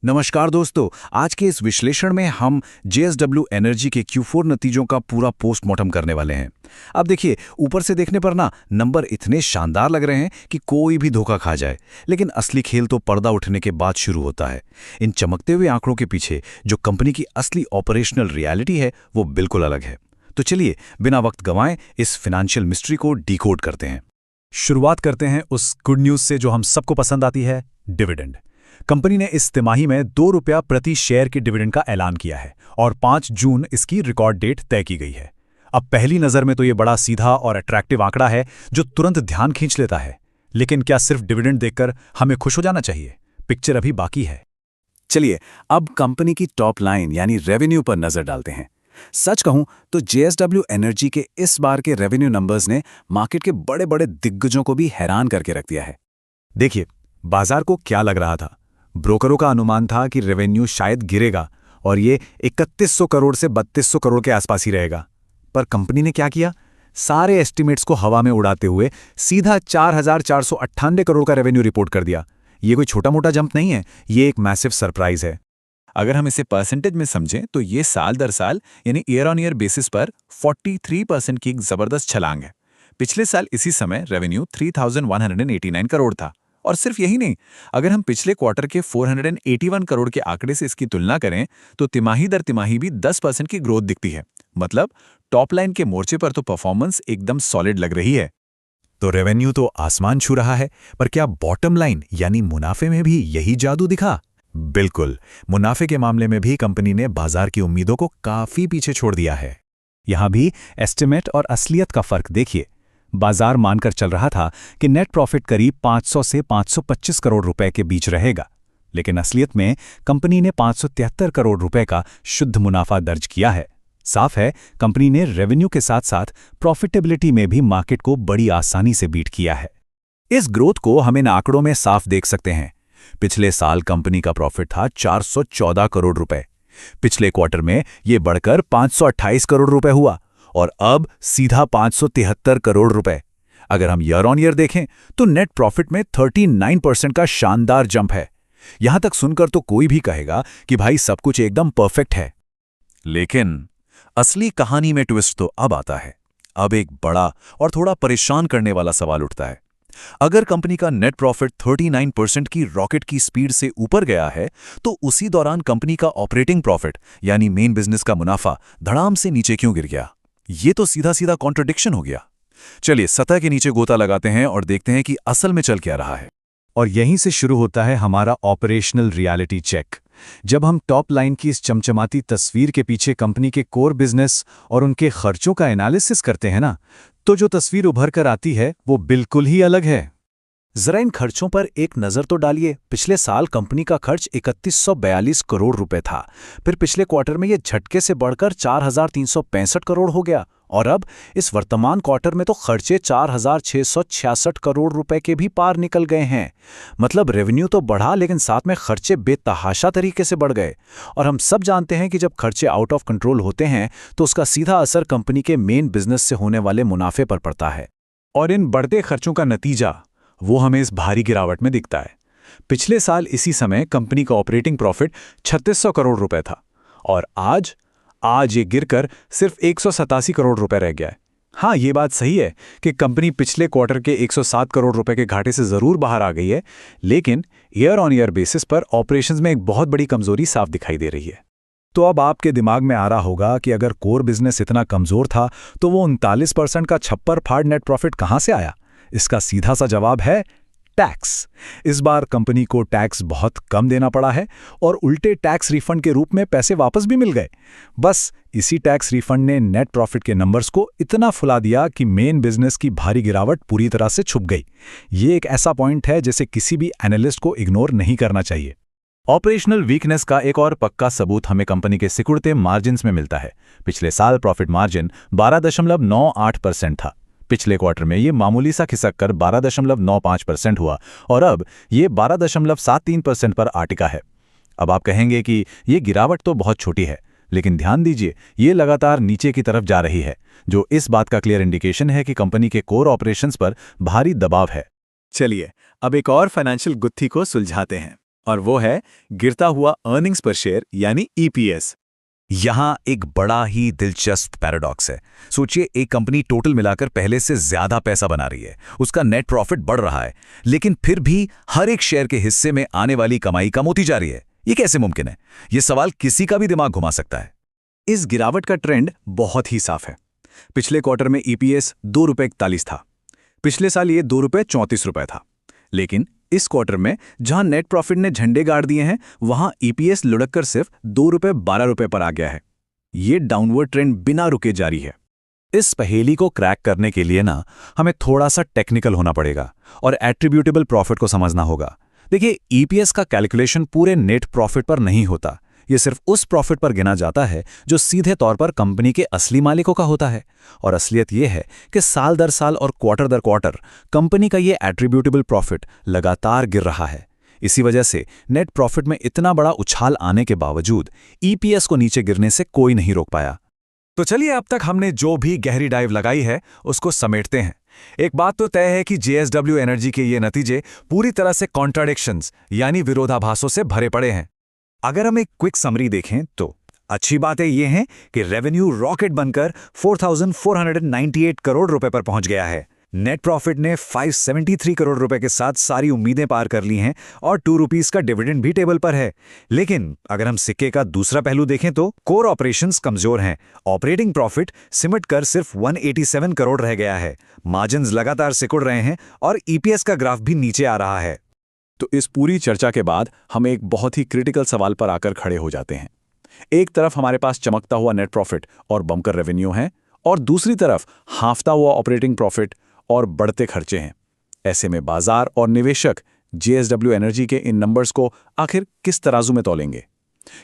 नमस्कार दोस्तों। आज के इस विश्लेषण में हम जेएसडब्ल्यू एनर्जी के Q4 नतीजों का पूरा पोस्टमार्टम करने वाले हैं। अब देखिए, ऊपर से देखने पर ना नंबर इतने शानदार लग रहे हैं कि कोई भी धोखा खा जाए, लेकिन असली खेल तो पर्दा उठने के बाद शुरू होता है। इन चमकते हुए आंकड़ों के पीछे जो कंपनी की असली ऑपरेशनल रियलिटी है वो बिल्कुल अलग है। तो चलिए बिना वक्त गंवाए इस फाइनेंशियल मिस्ट्री को डिकोड करते हैं। शुरुआत करते हैं उस गुड न्यूज से जो हम सबको पसंद आती है, डिविडेंड। कंपनी ने इस तिमाही में ₹2 प्रति शेयर के डिविडेंड का ऐलान किया है और 5 जून इसकी रिकॉर्ड डेट तय की गई है। अब पहली नज़र में तो ये बड़ा सीधा और अट्रैक्टिव आंकड़ा है जो तुरंत ध्यान खींच लेता है। लेकिन क्या सिर्फ डिविडेंड देखकर हमें खुश हो जाना चाहिए? पिक्चर अभी बाकी है। चलिए अब कंपनी की टॉप लाइन यानी रेवेन्यू पर नजर डालते हैं। सच कहूं तो जेएसडब्ल्यू एनर्जी के इस बार के रेवेन्यू नंबर्स ने मार्केट के बड़े बड़े दिग्गजों को भी हैरान करके रख दिया है। देखिए, बाजार को क्या लग रहा था? ब्रोकरों का अनुमान था कि रेवेन्यू शायद गिरेगा और ये 3100 करोड़ से 3200 करोड़ के आसपास ही रहेगा। पर कंपनी ने क्या किया? सारे एस्टिमेट्स को हवा में उड़ाते हुए सीधा 4498 करोड़ का रेवेन्यू रिपोर्ट कर दिया। ये कोई छोटा मोटा जंप नहीं है, ये एक मैसिव सरप्राइज है। अगर हम इसे परसेंटेज में समझें तो ये साल दर साल यानी ईयर ऑन ईयर बेसिस पर 43% की एक जबरदस्त छलांग है। पिछले साल इसी समय रेवेन्यू 3189 करोड़ था। और सिर्फ यही नहीं, अगर हम पिछले क्वार्टर के 481 करोड़ के आंकड़े से इसकी तुलना करें तो तिमाही दर तिमाही भी 10% की ग्रोथ दिखती है। मतलब टॉप लाइन के मोर्चे पर तो परफॉर्मेंस एकदम सॉलिड लग रही है। तो रेवेन्यू तो आसमान छू रहा है, पर क्या बॉटम लाइन यानी मुनाफे में भी यही जादू दिखा? बिल्कुल, मुनाफे के मामले में भी कंपनी ने बाजार की उम्मीदों को काफी पीछे छोड़ दिया है। यहां भी एस्टिमेट और असलियत का फर्क देखिए। बाजार मानकर चल रहा था कि नेट प्रॉफिट करीब 500 से 525 करोड़ रुपए के बीच रहेगा, लेकिन असलियत में कंपनी ने 573 करोड़ रुपए का शुद्ध मुनाफा दर्ज किया है। साफ है, कंपनी ने रेवेन्यू के साथ साथ प्रॉफिटेबिलिटी में भी मार्केट को बड़ी आसानी से बीट किया है। इस ग्रोथ को हम इन आंकड़ों में साफ देख सकते हैं। पिछले साल कंपनी का प्रॉफिट था 414 करोड़ रुपए। पिछले क्वार्टर में यह बढ़कर 528 करोड़ रुपए हुआ और अब सीधा 573 करोड़ रुपए। अगर हम ईयर ऑन ईयर देखें तो नेट प्रॉफिट में 39% का शानदार जंप है। यहां तक सुनकर तो कोई भी कहेगा कि भाई सब कुछ एकदम परफेक्ट है। लेकिन असली कहानी में ट्विस्ट तो अब आता है। अब एक बड़ा और थोड़ा परेशान करने वाला सवाल उठता है। अगर कंपनी का नेट प्रॉफिट 39% की रॉकेट की स्पीड से ऊपर गया है तो उसी दौरान कंपनी का ऑपरेटिंग प्रॉफिट यानी मेन बिजनेस का मुनाफा धड़ाम से नीचे क्यों गिर गया? ये तो सीधा सीधा कॉन्ट्रडिक्शन हो गया। चलिए सतह के नीचे गोता लगाते हैं और देखते हैं कि असल में चल क्या रहा है। और यहीं से शुरू होता है हमारा ऑपरेशनल रियलिटी चेक। जब हम टॉप लाइन की इस चमचमाती तस्वीर के पीछे कंपनी के कोर बिजनेस और उनके खर्चों का एनालिसिस करते हैं ना, तो जो तस्वीर उभर कर आती है वो बिल्कुल ही अलग है। जरा इन खर्चों पर एक नजर तो डालिए। पिछले साल कंपनी का खर्च 3142 करोड़ रुपए था। फिर पिछले क्वार्टर में यह झटके से बढ़कर 4365 करोड़ हो गया और अब इस वर्तमान क्वार्टर में तो खर्चे 4666 करोड़ रुपए के भी पार निकल गए हैं। मतलब रेवेन्यू तो बढ़ा, लेकिन साथ में खर्चे बेतहाशा तरीके से बढ़ गए। और हम सब जानते हैं कि जब खर्चे आउट ऑफ कंट्रोल होते हैं तो उसका सीधा असर कंपनी के मेन बिजनेस से होने वाले मुनाफे पर पड़ता है। और इन बढ़ते खर्चों का नतीजा वो हमें इस भारी गिरावट में दिखता है। पिछले साल इसी समय कंपनी का ऑपरेटिंग प्रॉफिट 3600 करोड़ रुपए था और आज ये गिरकर सिर्फ 187 करोड़ रुपए रह गया है। हाँ, ये बात सही है कि कंपनी पिछले क्वार्टर के 107 करोड़ रुपए के घाटे से जरूर बाहर आ गई है, लेकिन ईयर ऑन ईयर बेसिस पर ऑपरेशंस में एक बहुत बड़ी कमजोरी साफ दिखाई दे रही है। तो अब आपके दिमाग में आ रहा होगा कि अगर कोर बिजनेस इतना कमजोर था तो वो 39% का छप्पर फाड़ नेट प्रॉफिट कहां से आया? इसका सीधा सा जवाब है टैक्स। इस बार कंपनी को टैक्स बहुत कम देना पड़ा है और उल्टे टैक्स रिफंड के रूप में पैसे वापस भी मिल गए। बस इसी टैक्स रिफंड ने नेट प्रॉफिट के नंबर्स को इतना फुला दिया कि मेन बिजनेस की भारी गिरावट पूरी तरह से छुप गई। ये एक ऐसा पॉइंट है जिसे किसी भी एनालिस्ट को इग्नोर नहीं करना चाहिए। ऑपरेशनल वीकनेस का एक और पक्का सबूत हमें कंपनी के सिकुड़ते मार्जिन्स में मिलता है। पिछले साल प्रॉफिट मार्जिन 12.98% था। पिछले क्वार्टर में ये मामूली सा खिसक कर 12.95% हुआ और अब ये 12.73% पर आ टिका है। अब आप कहेंगे कि ये गिरावट तो बहुत छोटी है, लेकिन ध्यान दीजिए ये लगातार नीचे की तरफ जा रही है, जो इस बात का क्लियर इंडिकेशन है कि कंपनी के कोर ऑपरेशंस पर भारी दबाव है। चलिए अब एक और फाइनेंशियल गुत्थी को सुलझाते हैं। और वो है गिरता हुआ अर्निंग्स पर शेयर यानी ईपीएस। यहाँ एक बड़ा ही दिलचस्प पैराडॉक्स है। सोचिए, एक कंपनी टोटल मिलाकर पहले से ज्यादा पैसा बना रही है, उसका नेट प्रॉफिट बढ़ रहा है, लेकिन फिर भी हर एक शेयर के हिस्से में आने वाली कमाई कम होती जा रही है। ये कैसे मुमकिन है? ये सवाल किसी का भी दिमाग घुमा सकता है। इस गिरावट का ट्रेंड बहुत ही साफ है। पिछले क्वार्टर में ईपीएस ₹2.41 था, पिछले साल ये ₹2.34 था। लेकिन इस क्वार्टर में जहां नेट प्रॉफिट ने झंडे गाड़ दिए हैं, वहां ईपीएस लुढ़ककर सिर्फ ₹2.12 पर आ गया है। ये डाउनवर्ड ट्रेंड बिना रुके जारी है। इस पहेली को क्रैक करने के लिए ना हमें थोड़ा सा टेक्निकल होना पड़ेगा और एट्रीब्यूटेबल प्रॉफिट को समझना होगा। देखिए, ईपीएस का कैलकुलेशन पूरे नेट प्रॉफिट पर नहीं होता। ये सिर्फ उस प्रॉफिट पर गिना जाता है जो सीधे तौर पर कंपनी के असली मालिकों का होता है। और असलियत यह है कि साल दर साल और क्वार्टर दर क्वार्टर कंपनी का ये एट्रीब्यूटेबल प्रॉफिट लगातार गिर रहा है। इसी वजह से नेट प्रॉफिट में इतना बड़ा उछाल आने के बावजूद ईपीएस को नीचे गिरने से कोई नहीं रोक पाया। तो चलिए, अब तक हमने जो भी गहरी डाइव लगाई है उसको समेटते हैं। एक बात तो तय है कि जेएसडब्ल्यू एनर्जी के ये नतीजे पूरी तरह से कॉन्ट्राडिक्शंस यानी विरोधाभासों से भरे पड़े हैं। अगर हम एक क्विक समरी देखें तो अच्छी बातें ये हैं कि रेवेन्यू रॉकेट बनकर 4,498 करोड़ रुपए पर पहुंच गया है। नेट प्रॉफिट ने 573 करोड़ रुपए के साथ सारी उम्मीदें पार कर ली हैं और ₹2 का डिविडेंड भी टेबल पर है। लेकिन अगर हम सिक्के का दूसरा पहलू देखें तो कोर ऑपरेशंस कमजोर हैं। ऑपरेटिंग प्रॉफिट सिमट कर सिर्फ 187 करोड़ रह गया है। मार्जिन्स लगातार सिकुड़ रहे हैं और ईपीएस का ग्राफ भी नीचे आ रहा है। तो इस पूरी चर्चा के बाद हम एक बहुत ही क्रिटिकल सवाल पर आकर खड़े हो जाते हैं। एक तरफ हमारे पास चमकता हुआ नेट प्रॉफिट और बम्पर रेवेन्यू है, और दूसरी तरफ हांफता हुआ ऑपरेटिंग प्रॉफिट और बढ़ते खर्चे हैं। ऐसे में बाजार और निवेशक जेएसडब्ल्यू एनर्जी के इन नंबर्स को आखिर किस तराजू में तौलेंगे?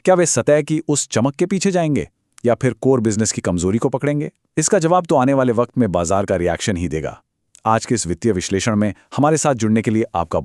क्या वे सतह की उस चमक के पीछे जाएंगे या फिर कोर बिजनेस की कमजोरी को पकड़ेंगे? इसका जवाब तो आने वाले वक्त में बाजार का रिएक्शन ही देगा। आज के इस वित्तीय विश्लेषण में हमारे साथ जुड़ने के लिए आपका